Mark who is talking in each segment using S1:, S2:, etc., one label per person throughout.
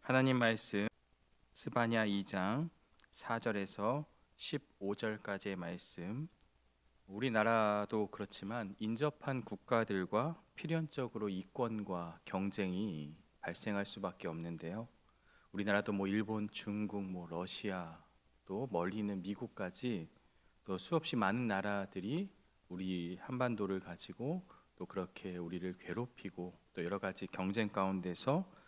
S1: 하나님 말씀 스바냐 2장 4절에서 15절까지의 말씀. 우리나라도 그렇지만 인접한 국가들과 필연적으로 이권과 경쟁이 발생할 수밖에 없는데요. 우리나라도 일본, 중국, 러시아, 또 멀리 있는 미국까지 또 수없이 많은 나라들이 우리 한반도를 가지고 또 그렇게 우리를 괴롭히고 또 여러 가지 경쟁 가운데서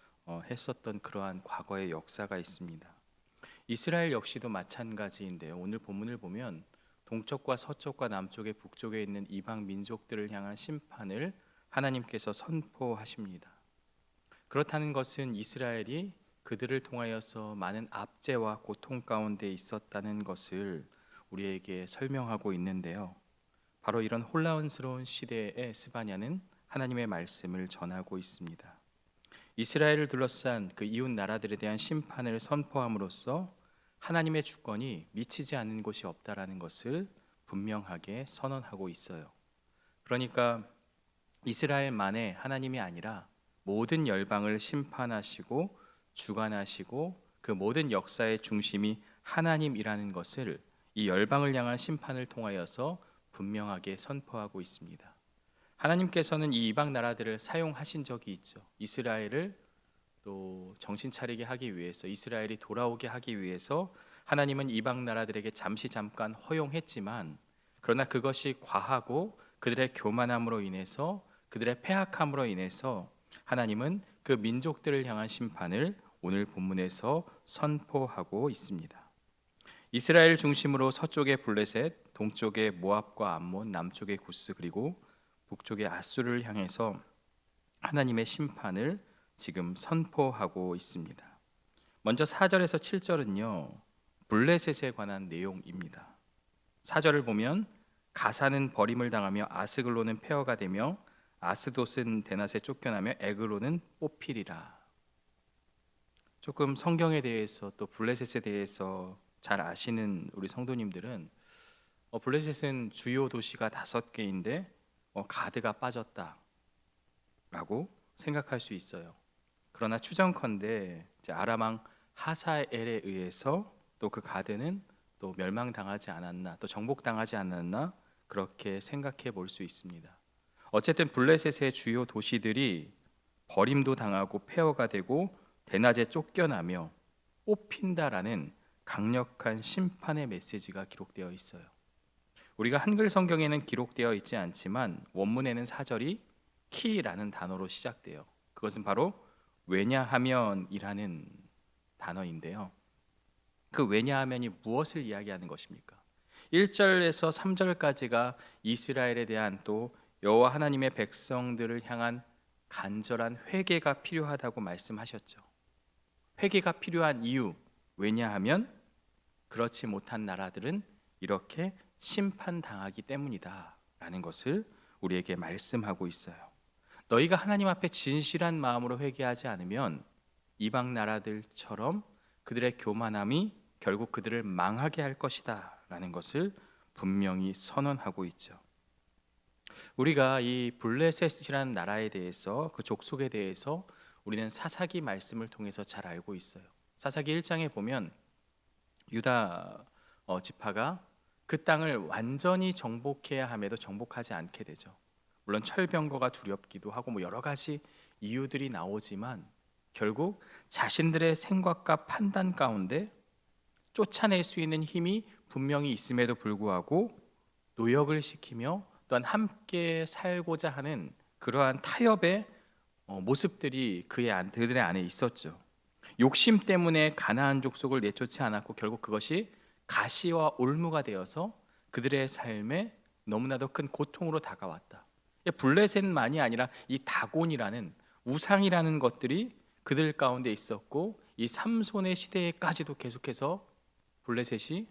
S1: 했었던 그러한 과거의 역사가 있습니다. 이스라엘 역시도 마찬가지인데요. 오늘 본문을 보면 동쪽과 서쪽과 남쪽에 북쪽에 있는 이방 민족들을 향한 심판을 하나님께서 선포하십니다. 그렇다는 것은 이스라엘이 그들을 통하여서 많은 압제와 고통 가운데 있었다는 것을 우리에게 설명하고 있는데요. 바로 이런 혼란스러운 시대에 스바냐는 하나님의 말씀을 전하고 있습니다. 이스라엘을 둘러싼 그 이웃 나라들에 대한 심판을 선포함으로써 하나님의 주권이 미치지 않는 곳이 없다라는 것을 분명하게 선언하고 있어요. 그러니까 이스라엘만의 하나님이 아니라 모든 열방을 심판하시고 주관하시고 그 모든 역사의 중심이 하나님이라는 것을 이 열방을 향한 심판을 통하여서 분명하게 선포하고 있습니다. 하나님께서는 이 이방 나라들을 사용하신 적이 있죠. 이스라엘을 또 정신 차리게 하기 위해서, 이스라엘이 돌아오게 하기 위해서 하나님은 이방 나라들에게 잠깐 허용했지만, 그러나 그것이 과하고 그들의 교만함으로 인해서, 그들의 패악함으로 인해서 하나님은 그 민족들을 향한 심판을 오늘 본문에서 선포하고 있습니다. 이스라엘 중심으로 서쪽의 블레셋, 동쪽의 모압과 암몬, 남쪽의 구스, 그리고 북쪽의 아수르를 향해서 하나님의 심판을 지금 선포하고 있습니다. 먼저 4절에서 7절은요, 블레셋에 관한 내용입니다. 4절을 보면 가사는 버림을 당하며 아스글론은 폐허가 되며 아스돗은 대낮에 쫓겨나며 에글론은 뽑히리라. 조금 성경에 대해서 또 블레셋에 대해서 잘 아시는 우리 성도님들은 블레셋은 주요 도시가 5개인데 가드가 빠졌다라고 생각할 수 있어요. 그러나 추정컨대 아람 왕 하사엘에 의해서 또 그 가드는 또 멸망당하지 않았나, 또 정복당하지 않았나, 그렇게 생각해 볼 수 있습니다. 어쨌든 블레셋의 주요 도시들이 버림도 당하고 폐허가 되고 대낮에 쫓겨나며 뽑힌다라는 강력한 심판의 메시지가 기록되어 있어요. 우리가 한글 성경에는 기록되어 있지 않지만 원문에는 4절이 키라는 단어로 시작돼요. 그것은 바로 왜냐하면이라는 단어인데요. 그 왜냐하면이 무엇을 이야기하는 것입니까? 1절에서 3절까지가 이스라엘에 대한 또 여호와 하나님의 백성들을 향한 간절한 회개가 필요하다고 말씀하셨죠. 회개가 필요한 이유, 왜냐하면 그렇지 못한 나라들은 이렇게 심판당하기 때문이다 라는 것을 우리에게 말씀하고 있어요. 너희가 하나님 앞에 진실한 마음으로 회개하지 않으면 이방 나라들처럼 그들의 교만함이 결국 그들을 망하게 할 것이다 라는 것을 분명히 선언하고 있죠. 우리가 이 블레셋이라는 나라에 대해서, 그 족속에 대해서 우리는 사사기 말씀을 통해서 잘 알고 있어요. 사사기 1장에 보면 유다 지파가 그 땅을 완전히 정복해야 함에도 정복하지 않게 되죠. 물론 철병거가 두렵기도 하고 여러 가지 이유들이 나오지만 결국 자신들의 생각과 판단 가운데 쫓아낼 수 있는 힘이 분명히 있음에도 불구하고 노역을 시키며 또한 함께 살고자 하는 그러한 타협의 모습들이 그들의 안에 있었죠. 욕심 때문에 가나안 족속을 내쫓지 않았고 결국 그것이 가시와 올무가 되어서 그들의 삶에 너무나도 큰 고통으로 다가왔다. 블레셋만이 아니라 이 다곤이라는 우상이라는 것들이 그들 가운데 있었고, 이 삼손의 시대에까지도 계속해서 블레셋이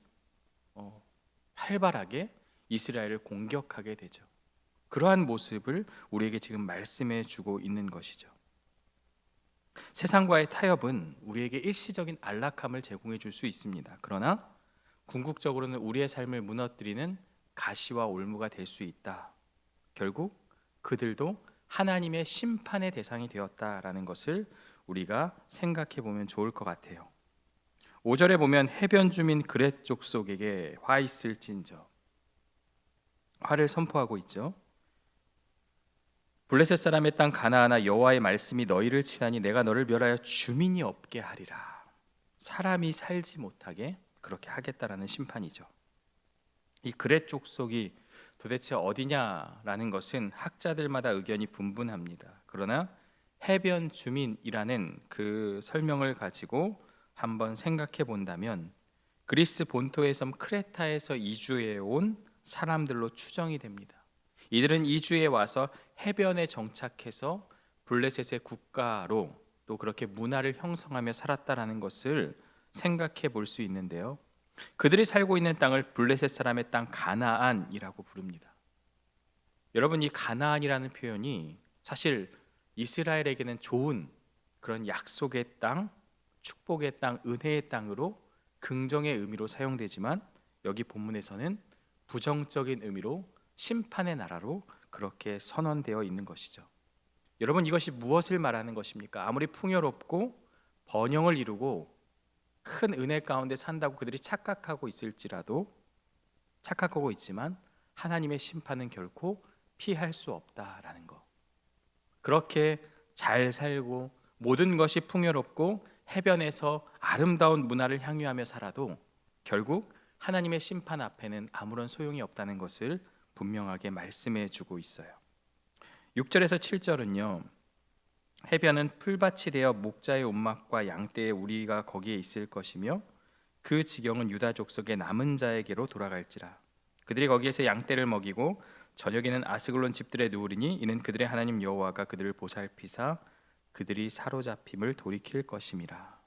S1: 활발하게 이스라엘을 공격하게 되죠. 그러한 모습을 우리에게 지금 말씀해 주고 있는 것이죠. 세상과의 타협은 우리에게 일시적인 안락함을 제공해 줄 수 있습니다. 그러나 궁극적으로는 우리의 삶을 무너뜨리는 가시와 올무가 될 수 있다. 결국 그들도 하나님의 심판의 대상이 되었다라는 것을 우리가 생각해 보면 좋을 것 같아요. 5절에 보면 해변 주민 그렛 족속에게 화 있을진저, 화를 선포하고 있죠. 블레셋 사람의 땅 가나안아, 여호와의 말씀이 너희를 치다니 내가 너를 멸하여 주민이 없게 하리라. 사람이 살지 못하게 그렇게 하겠다라는 심판이죠. 이 그렛 족속이 도대체 어디냐라는 것은 학자들마다 의견이 분분합니다. 그러나 해변 주민이라는 그 설명을 가지고 한번 생각해 본다면 그리스 본토의 섬 크레타에서 이주해 온 사람들로 추정이 됩니다. 이들은 이주해 와서 해변에 정착해서 블레셋의 국가로 또 그렇게 문화를 형성하며 살았다라는 것을 생각해 볼 수 있는데요. 그들이 살고 있는 땅을 블레셋 사람의 땅 가나안이라고 부릅니다. 여러분, 이 가나안이라는 표현이 사실 이스라엘에게는 좋은 그런 약속의 땅, 축복의 땅, 은혜의 땅으로 긍정의 의미로 사용되지만 여기 본문에서는 부정적인 의미로 심판의 나라로 그렇게 선언되어 있는 것이죠. 여러분, 이것이 무엇을 말하는 것입니까? 아무리 풍요롭고 번영을 이루고 큰 은혜 가운데 산다고 그들이 착각하고 있지만 하나님의 심판은 결코 피할 수 없다라는 것. 그렇게 잘 살고 모든 것이 풍요롭고 해변에서 아름다운 문화를 향유하며 살아도 결국 하나님의 심판 앞에는 아무런 소용이 없다는 것을 분명하게 말씀해 주고 있어요. 6절에서 7절은요, 해변은 풀밭이 되어 목자의 옷막과 양떼의 우리가 거기에 있을 것이며 그 지경은 유다 족속의 남은 자에게로 돌아갈지라. 그들이 거기에서 양떼를 먹이고 저녁에는 아스글론 집들에 누우리니 이는 그들의 하나님 여호와가 그들을 보살피사 그들이 사로잡힘을 돌이킬 것임이라.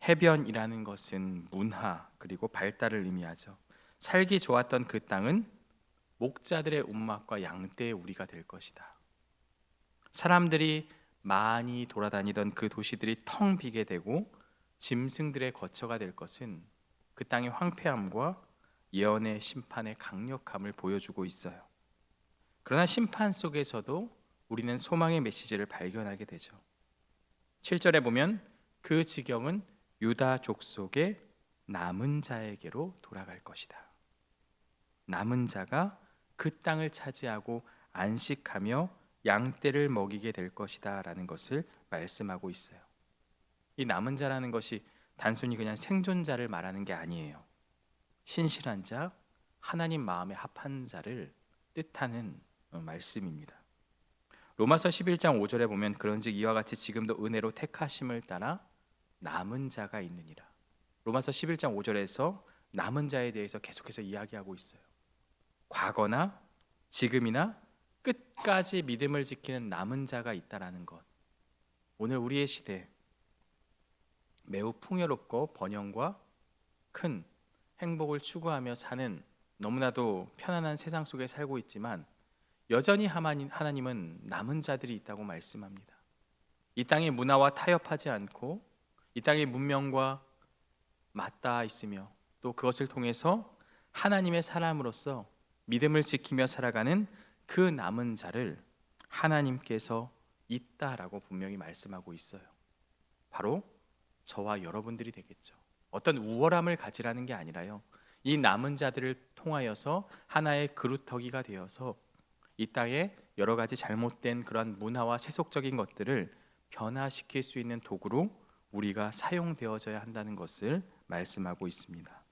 S1: 해변이라는 것은 문화 그리고 발달을 의미하죠. 살기 좋았던 그 땅은 목자들의 옷막과 양떼의 우리가 될 것이다. 사람들이 많이 돌아다니던 그 도시들이 텅 비게 되고 짐승들의 거처가 될 것은 그 땅의 황폐함과 예언의 심판의 강력함을 보여주고 있어요. 그러나 심판 속에서도 우리는 소망의 메시지를 발견하게 되죠. 7절에 보면 그 지경은 유다 족속의 남은 자에게로 돌아갈 것이다. 남은 자가 그 땅을 차지하고 안식하며 양떼를 먹이게 될 것이다 라는 것을 말씀하고 있어요. 이 남은 자라는 것이 단순히 그냥 생존자를 말하는 게 아니에요. 신실한 자, 하나님 마음에 합한 자를 뜻하는 말씀입니다. 로마서 11장 5절에 보면 그런즉 이와 같이 지금도 은혜로 택하심을 따라 남은 자가 있느니라. 로마서 11장 5절에서 남은 자에 대해서 계속해서 이야기하고 있어요. 과거나 지금이나 끝까지 믿음을 지키는 남은 자가 있다라는 것. 오늘 우리의 시대 매우 풍요롭고 번영과 큰 행복을 추구하며 사는 너무나도 편안한 세상 속에 살고 있지만 여전히 하나님은 남은 자들이 있다고 말씀합니다. 이 땅의 문화와 타협하지 않고 이 땅의 문명과 맞닿아 있으며 또 그것을 통해서 하나님의 사람으로서 믿음을 지키며 살아가는 그 남은 자를 하나님께서 있다라고 분명히 말씀하고 있어요. 바로 저와 여러분들이 되겠죠. 어떤 우월함을 가지라는 게 아니라요, 이 남은 자들을 통하여서 하나의 그루터기가 되어서 이 땅에 여러 가지 잘못된 그런 문화와 세속적인 것들을 변화시킬 수 있는 도구로 우리가 사용되어져야 한다는 것을 말씀하고 있습니다.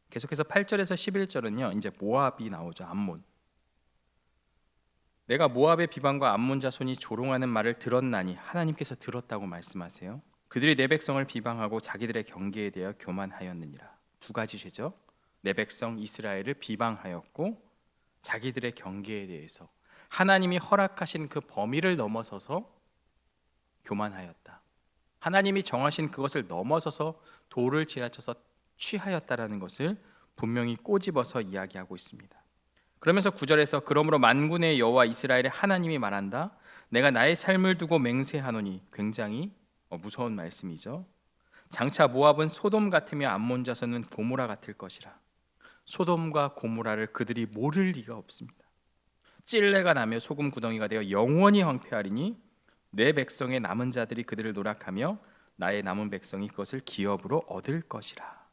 S1: 계속해서 8절에서 11절은요, 이제 모압이 나오죠. 암몬. 내가 모압의 비방과 암몬 자손이 조롱하는 말을 들었나니, 하나님께서 들었다고 말씀하세요. 그들이 내 백성을 비방하고 자기들의 경계에 대하여 교만하였느니라. 두 가지 죄죠. 내 백성 이스라엘을 비방하였고 자기들의 경계에 대해서 하나님이 허락하신 그 범위를 넘어서서 교만하였다. 하나님이 정하신 그것을 넘어서서 도를 지나쳐서 취하였다라는 것을 분명히 꼬집어서 이야기하고 있습니다. 그러면서 9절에서 그러므로 만군의 여호와 이스라엘의 하나님이 말한다. 내가 나의 삶을 두고 맹세하노니, 굉장히 무서운 말씀이죠. 장차 모압은 소돔 같으며 암몬 자손은 고모라 같을 것이라. 소돔과 고모라를 그들이 모를 리가 없습니다. 찔레가 나며 소금 구덩이가 되어 영원히 황폐하리니 내 백성의 남은 자들이 그들을 노락하며 나의 남은 백성이 그것을 기업으로 얻을 것이라.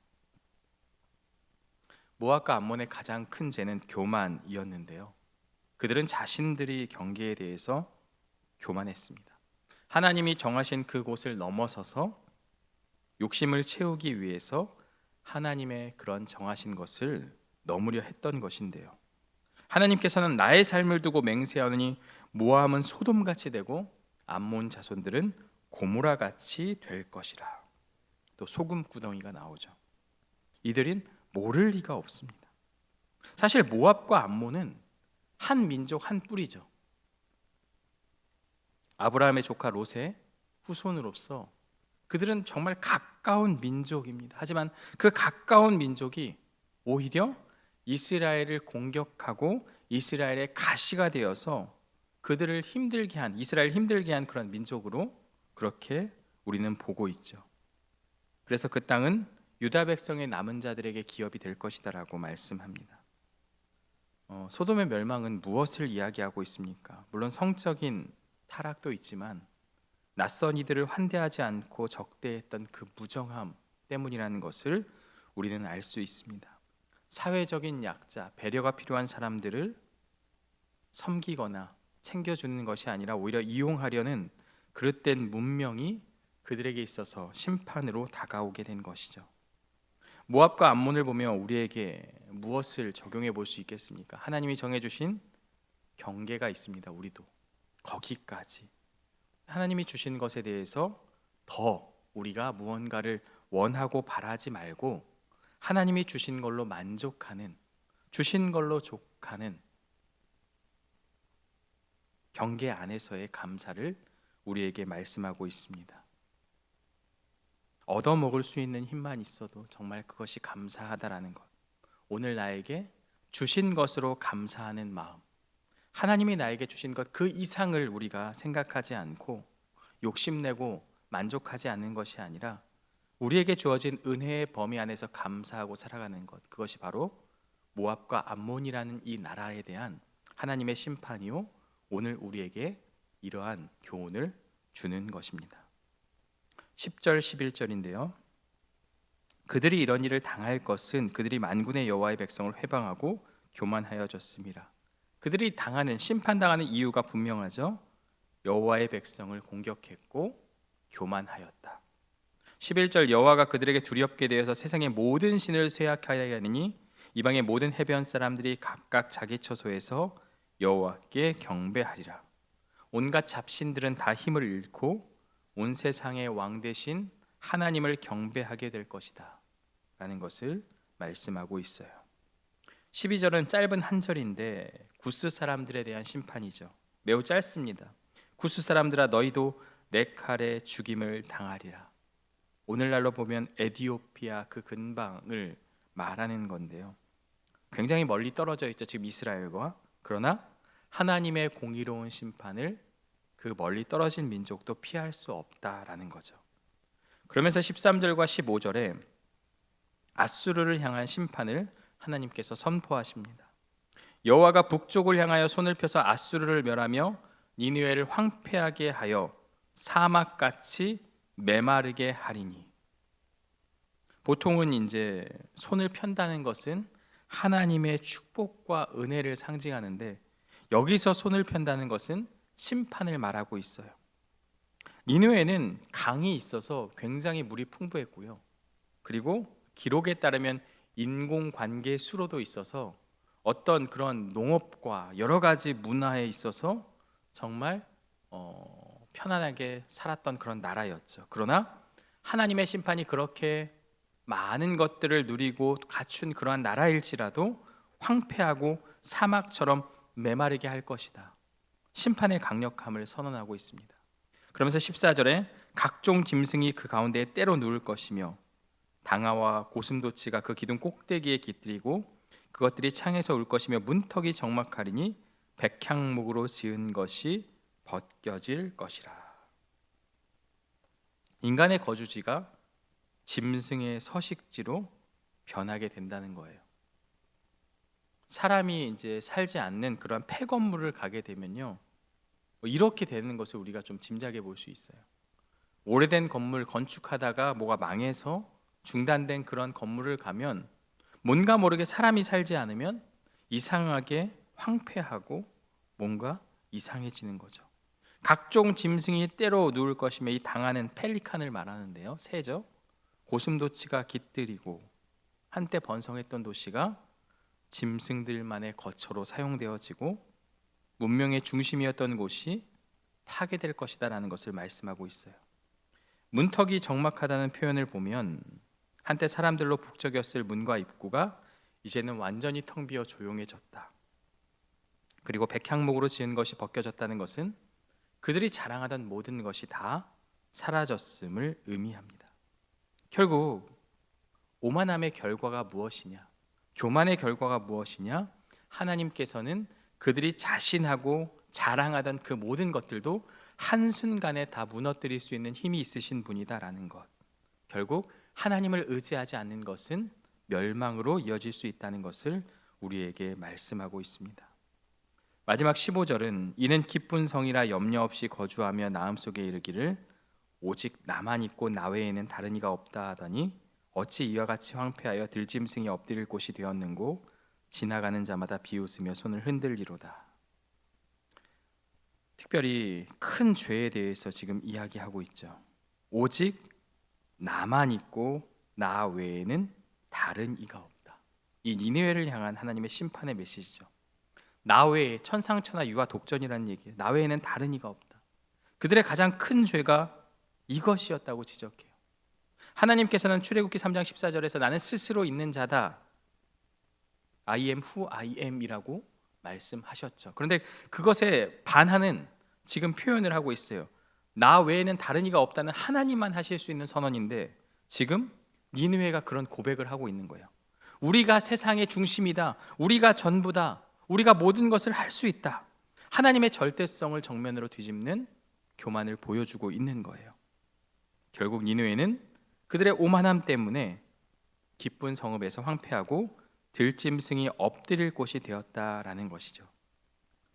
S1: 모압과 암몬의 가장 큰 죄는 교만이었는데요. 그들은 자신들이 경계에 대해서 교만했습니다. 하나님이 정하신 그곳을 넘어서서 욕심을 채우기 위해서 하나님의 그런 정하신 것을 넘으려 했던 것인데요. 하나님께서는 나의 삶을 두고 맹세하노니 모함은 소돔같이 되고 암몬 자손들은 고모라같이 될 것이라. 또 소금 구덩이가 나오죠. 이들은 모를 리가 없습니다. 사실 모압과 암몬은 한 민족 한 뿌리죠. 아브라함의 조카 롯의 후손으로서 그들은 정말 가까운 민족입니다. 하지만 그 가까운 민족이 오히려 이스라엘을 공격하고 이스라엘의 가시가 되어서 그들을 힘들게 한, 이스라엘을 힘들게 한 그런 민족으로 그렇게 우리는 보고 있죠. 그래서 그 땅은 유다 백성의 남은 자들에게 기업이 될 것이다라고 말씀합니다. 소돔의 멸망은 무엇을 이야기하고 있습니까? 물론 성적인 타락도 있지만 낯선 이들을 환대하지 않고 적대했던 그 무정함 때문이라는 것을 우리는 알 수 있습니다. 사회적인 약자, 배려가 필요한 사람들을 섬기거나 챙겨주는 것이 아니라 오히려 이용하려는 그릇된 문명이 그들에게 있어서 심판으로 다가오게 된 것이죠. 모압과 암몬을 보며 우리에게 무엇을 적용해 볼 수 있겠습니까? 하나님이 정해주신 경계가 있습니다. 우리도 거기까지 하나님이 주신 것에 대해서 더 우리가 무언가를 원하고 바라지 말고 하나님이 주신 걸로 만족하는, 주신 걸로 족하는 경계 안에서의 감사를 우리에게 말씀하고 있습니다. 얻어먹을 수 있는 힘만 있어도 정말 그것이 감사하다라는 것, 오늘 나에게 주신 것으로 감사하는 마음, 하나님이 나에게 주신 것 그 이상을 우리가 생각하지 않고 욕심내고 만족하지 않는 것이 아니라 우리에게 주어진 은혜의 범위 안에서 감사하고 살아가는 것, 그것이 바로 모압과 암몬이라는 이 나라에 대한 하나님의 심판이요, 오늘 우리에게 이러한 교훈을 주는 것입니다. 10절 11절인데요. 그들이 이런 일을 당할 것은 그들이 만군의 여호와의 백성을 회방하고 교만하여졌습니다. 그들이 당하는, 심판당하는 이유가 분명하죠. 여호와의 백성을 공격했고 교만하였다. 11절 여호와가 그들에게 두렵게 되어서 세상의 모든 신을 쇠약하게 하느니 이방의 모든 해변 사람들이 각각 자기 처소에서 여호와께 경배하리라. 온갖 잡신들은 다 힘을 잃고 온 세상의 왕 대신 하나님을 경배하게 될 것이다 라는 것을 말씀하고 있어요. 12절은 짧은 한 절인데 구스 사람들에 대한 심판이죠. 매우 짧습니다. 구스 사람들아 너희도 내 칼에 죽임을 당하리라. 오늘날로 보면 에티오피아 그 근방을 말하는 건데요. 굉장히 멀리 떨어져 있죠, 지금 이스라엘과. 그러나 하나님의 공의로운 심판을 그 멀리 떨어진 민족도 피할 수 없다라는 거죠. 그러면서 13절과 15절에 아수르를 향한 심판을 하나님께서 선포하십니다. 여호와가 북쪽을 향하여 손을 펴서 아수르를 멸하며 니느웨를 황폐하게 하여 사막같이 메마르게 하리니. 보통은 이제 손을 편다는 것은 하나님의 축복과 은혜를 상징하는데 여기서 손을 편다는 것은 심판을 말하고 있어요. 니느웨는 강이 있어서 굉장히 물이 풍부했고요. 그리고 기록에 따르면 인공관계 수로도 있어서 어떤 그런 농업과 여러 가지 문화에 있어서 정말 편안하게 살았던 그런 나라였죠. 그러나 하나님의 심판이 그렇게 많은 것들을 누리고 갖춘 그러한 나라일지라도 황폐하고 사막처럼 메마르게 할 것이다. 심판의 강력함을 선언하고 있습니다. 그러면서 14절에 각종 짐승이 그 가운데에 때로 누울 것이며 당아와 고슴도치가 그 기둥 꼭대기에 깃들이고 그것들이 창에서 울 것이며 문턱이 적막하리니 백향목으로 지은 것이 벗겨질 것이라. 인간의 거주지가 짐승의 서식지로 변하게 된다는 거예요. 사람이 이제 살지 않는 그런 폐건물을 가게 되면요, 이렇게 되는 것을 우리가 좀 짐작해 볼 수 있어요. 오래된 건물 건축하다가 뭐가 망해서 중단된 그런 건물을 가면 뭔가 모르게 사람이 살지 않으면 이상하게 황폐하고 뭔가 이상해지는 거죠. 각종 짐승이 때로 누울 것이며 이 당하는 펠리칸을 말하는데요. 새죠. 고슴도치가 깃들이고 한때 번성했던 도시가 짐승들만의 거처로 사용되어지고 문명의 중심이었던 곳이 파괴될 것이다라는 것을 말씀하고 있어요. 문턱이 적막하다는 표현을 보면 한때 사람들로 북적였을 문과 입구가 이제는 완전히 텅 비어 조용해졌다. 그리고 백향목으로 지은 것이 벗겨졌다는 것은 그들이 자랑하던 모든 것이 다 사라졌음을 의미합니다. 결국 오만함의 결과가 무엇이냐? 교만의 결과가 무엇이냐? 하나님께서는 그들이 자신하고 자랑하던 그 모든 것들도 한순간에 다 무너뜨릴 수 있는 힘이 있으신 분이다라는 것. 결국 하나님을 의지하지 않는 것은 멸망으로 이어질 수 있다는 것을 우리에게 말씀하고 있습니다. 마지막 15절은 이는 기쁜 성이라 염려 없이 거주하며 나음 속에 이르기를 오직 나만 있고 나 외에는 다른 이가 없다 하더니 어찌 이와 같이 황폐하여 들짐승이 엎드릴 곳이 되었는고 지나가는 자마다 비웃으며 손을 흔들리로다. 특별히 큰 죄에 대해서 지금 이야기하고 있죠. 오직 나만 있고 나 외에는 다른 이가 없다. 이 니느웨를 향한 하나님의 심판의 메시지죠. 나 외에 천상천하 유아 독전이라는 얘기예요. 나 외에는 다른 이가 없다. 그들의 가장 큰 죄가 이것이었다고 지적해요. 하나님께서는 출애굽기 3장 14절에서 나는 스스로 있는 자다. I am who I am 이라고 말씀하셨죠. 그런데 그것에 반하는 지금 표현을 하고 있어요. 나 외에는 다른 이가 없다는 하나님만 하실 수 있는 선언인데 지금 니느웨가 그런 고백을 하고 있는 거예요. 우리가 세상의 중심이다. 우리가 전부다. 우리가 모든 것을 할 수 있다. 하나님의 절대성을 정면으로 뒤집는 교만을 보여주고 있는 거예요. 결국 니느웨는 그들의 오만함 때문에 기쁜 성읍에서 황폐하고 들짐승이 엎드릴 곳이 되었다라는 것이죠.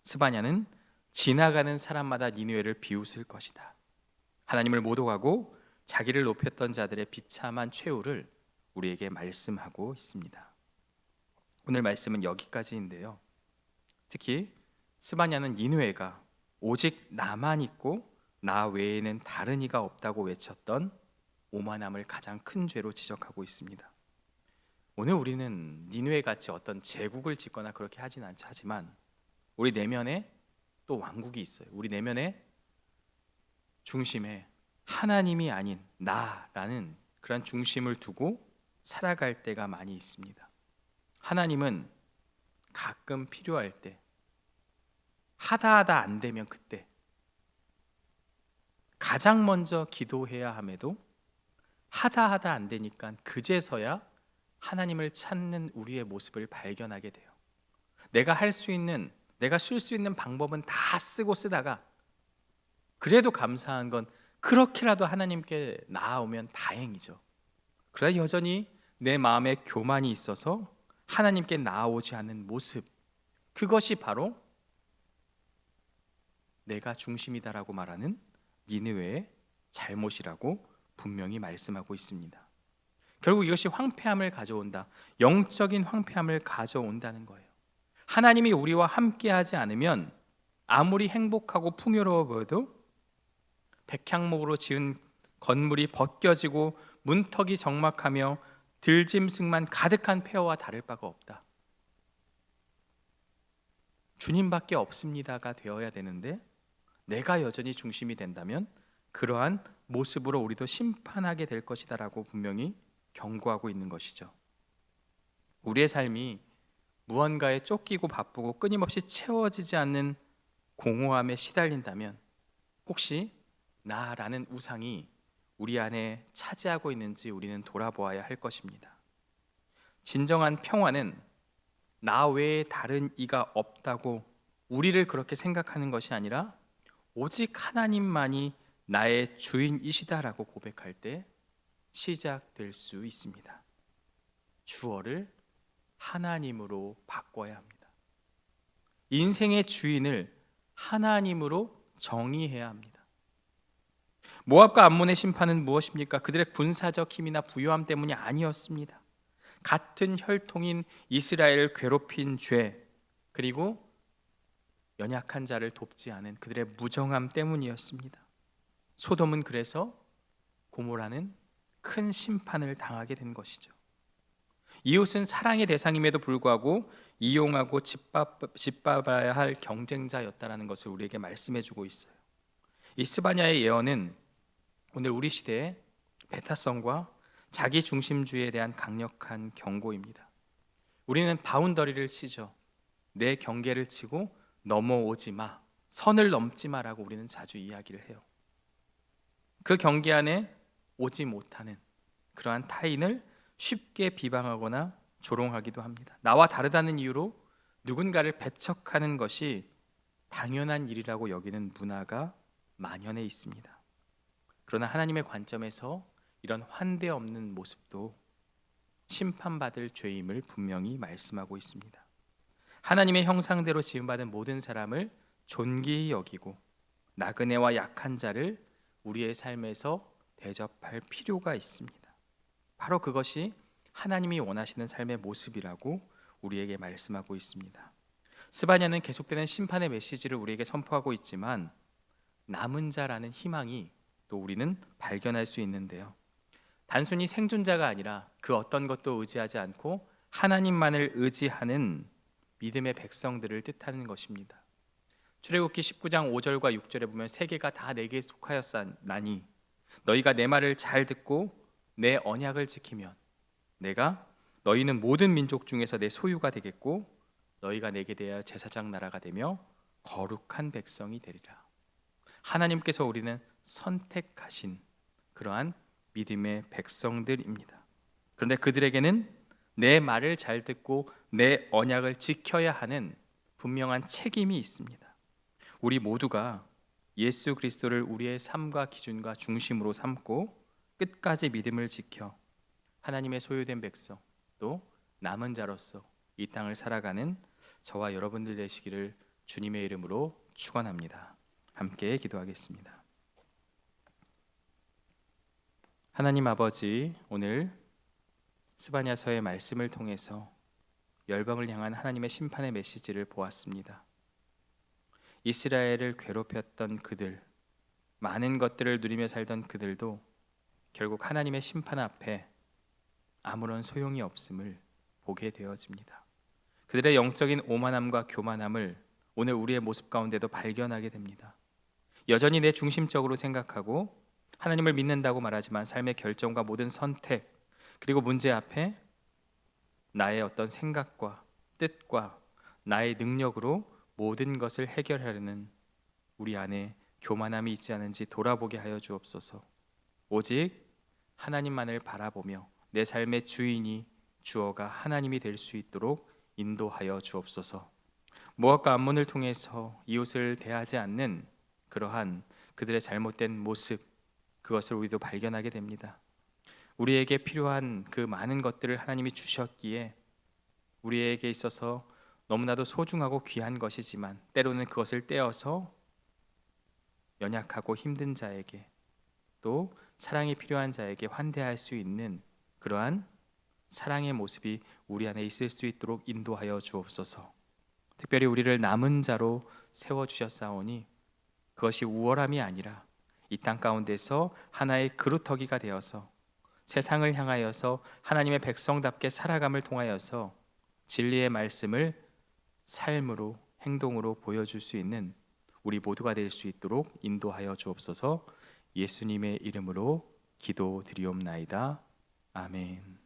S1: 스바냐는 지나가는 사람마다 니느웨를 비웃을 것이다. 하나님을 모독하고 자기를 높였던 자들의 비참한 최후를 우리에게 말씀하고 있습니다. 오늘 말씀은 여기까지인데요. 특히 스바냐는 니느웨가 오직 나만 있고 나 외에는 다른 이가 없다고 외쳤던 오만함을 가장 큰 죄로 지적하고 있습니다. 오늘 우리는 니느웨 같이 어떤 제국을 짓거나 그렇게 하진 않죠. 하지만 우리 내면에 또 왕국이 있어요. 우리 내면에 중심에 하나님이 아닌 나라는 그런 중심을 두고 살아갈 때가 많이 있습니다. 하나님은 가끔 필요할 때 하다 안 되면 그때 가장 먼저 기도해야 함에도 하다 안 되니까 그제서야 하나님을 찾는 우리의 모습을 발견하게 돼요. 내가 할 수 있는, 내가 쓸 수 있는 방법은 다 쓰다가 그래도 감사한 건 그렇게라도 하나님께 나아오면 다행이죠. 그러나 여전히 내 마음에 교만이 있어서 하나님께 나아오지 않는 모습, 그것이 바로 내가 중심이다라고 말하는 니느웨의 잘못이라고 분명히 말씀하고 있습니다. 결국 이것이 황폐함을 가져온다. 영적인 황폐함을 가져온다는 거예요. 하나님이 우리와 함께하지 않으면 아무리 행복하고 풍요로워 보여도 백향목으로 지은 건물이 벗겨지고 문턱이 적막하며 들짐승만 가득한 폐허와 다를 바가 없다. 주님밖에 없습니다가 되어야 되는데 내가 여전히 중심이 된다면 그러한 모습으로 우리도 심판하게 될 것이다라고 분명히 경고하고 있는 것이죠. 우리의 삶이 무언가에 쫓기고 바쁘고 끊임없이 채워지지 않는 공허함에 시달린다면 혹시 나라는 우상이 우리 안에 차지하고 있는지 우리는 돌아보아야 할 것입니다. 진정한 평화는 나 외에 다른 이가 없다고 우리를 그렇게 생각하는 것이 아니라 오직 하나님만이 나의 주인이시다라고 고백할 때 시작될 수 있습니다. 주어를 하나님으로 바꿔야 합니다. 인생의 주인을 하나님으로 정의해야 합니다. 모압과 암몬의 심판은 무엇입니까? 그들의 군사적 힘이나 부유함 때문이 아니었습니다. 같은 혈통인 이스라엘을 괴롭힌 죄, 그리고 연약한 자를 돕지 않은 그들의 무정함 때문이었습니다. 소돔은 그래서 고모라는 큰 심판을 당하게 된 것이죠. 이웃은 사랑의 대상임에도 불구하고 이용하고 짓밟아야 할 경쟁자였다라는 것을 우리에게 말씀해주고 있어요. 이 스바냐의 예언은 오늘 우리 시대의 배타성과 자기 중심주의에 대한 강력한 경고입니다. 우리는 바운더리를 치죠. 내 경계를 치고 넘어오지 마, 선을 넘지 마라고 우리는 자주 이야기를 해요. 그 경계 안에 오지 못하는 그러한 타인을 쉽게 비방하거나 조롱하기도 합니다. 나와 다르다는 이유로 누군가를 배척하는 것이 당연한 일이라고 여기는 문화가 만연해 있습니다. 그러나 하나님의 관점에서 이런 환대 없는 모습도 심판받을 죄임을 분명히 말씀하고 있습니다. 하나님의 형상대로 지음받은 모든 사람을 존귀히 여기고 나그네와 약한 자를 우리의 삶에서 대접할 필요가 있습니다. 바로 그것이 하나님이 원하시는 삶의 모습이라고 우리에게 말씀하고 있습니다. 스바냐는 계속되는 심판의 메시지를 우리에게 선포하고 있지만 남은 자라는 희망이 또 우리는 발견할 수 있는데요. 단순히 생존자가 아니라 그 어떤 것도 의지하지 않고 하나님만을 의지하는 믿음의 백성들을 뜻하는 것입니다. 출애굽기 19장 5절과 6절에 보면 세계가 다 내게 속하였사나니 너희가 내 말을 잘 듣고 내 언약을 지키면 내가 너희는 모든 민족 중에서 내 소유가 되겠고 너희가 내게 대하여 제사장 나라가 되며 거룩한 백성이 되리라. 하나님께서 우리는 선택하신 그러한 믿음의 백성들입니다. 그런데 그들에게는 내 말을 잘 듣고 내 언약을 지켜야 하는 분명한 책임이 있습니다. 우리 모두가 예수 그리스도를 우리의 삶과 기준과 중심으로 삼고 끝까지 믿음을 지켜 하나님의 소유된 백성 또 남은 자로서 이 땅을 살아가는 저와 여러분들 되시기를 주님의 이름으로 축원합니다. 함께 기도하겠습니다. 하나님 아버지, 오늘 스바냐서의 말씀을 통해서 열방을 향한 하나님의 심판의 메시지를 보았습니다. 이스라엘을 괴롭혔던 그들, 많은 것들을 누리며 살던 그들도 결국 하나님의 심판 앞에 아무런 소용이 없음을 보게 되어집니다. 그들의 영적인 오만함과 교만함을 오늘 우리의 모습 가운데도 발견하게 됩니다. 여전히 내 중심적으로 생각하고 하나님을 믿는다고 말하지만 삶의 결정과 모든 선택 그리고 문제 앞에 나의 어떤 생각과 뜻과 나의 능력으로 모든 것을 해결하려는 우리 안에 교만함이 있지 않은지 돌아보게 하여 주옵소서. 오직 하나님만을 바라보며 내 삶의 주인이 주어가 하나님이 될 수 있도록 인도하여 주옵소서. 모압과 암몬을 통해서 이웃을 대하지 않는 그러한 그들의 잘못된 모습, 그것을 우리도 발견하게 됩니다. 우리에게 필요한 그 많은 것들을 하나님이 주셨기에 우리에게 있어서 너무나도 소중하고 귀한 것이지만 때로는 그것을 떼어서 연약하고 힘든 자에게 또 사랑이 필요한 자에게 환대할 수 있는 그러한 사랑의 모습이 우리 안에 있을 수 있도록 인도하여 주옵소서. 특별히 우리를 남은 자로 세워주셨사오니 그것이 우월함이 아니라 이 땅 가운데서 하나의 그루터기가 되어서 세상을 향하여서 하나님의 백성답게 살아감을 통하여서 진리의 말씀을 삶으로 행동으로 보여줄 수 있는 우리 모두가 될 수 있도록 인도하여 주옵소서. 예수님의 이름으로 기도드리옵나이다. 아멘.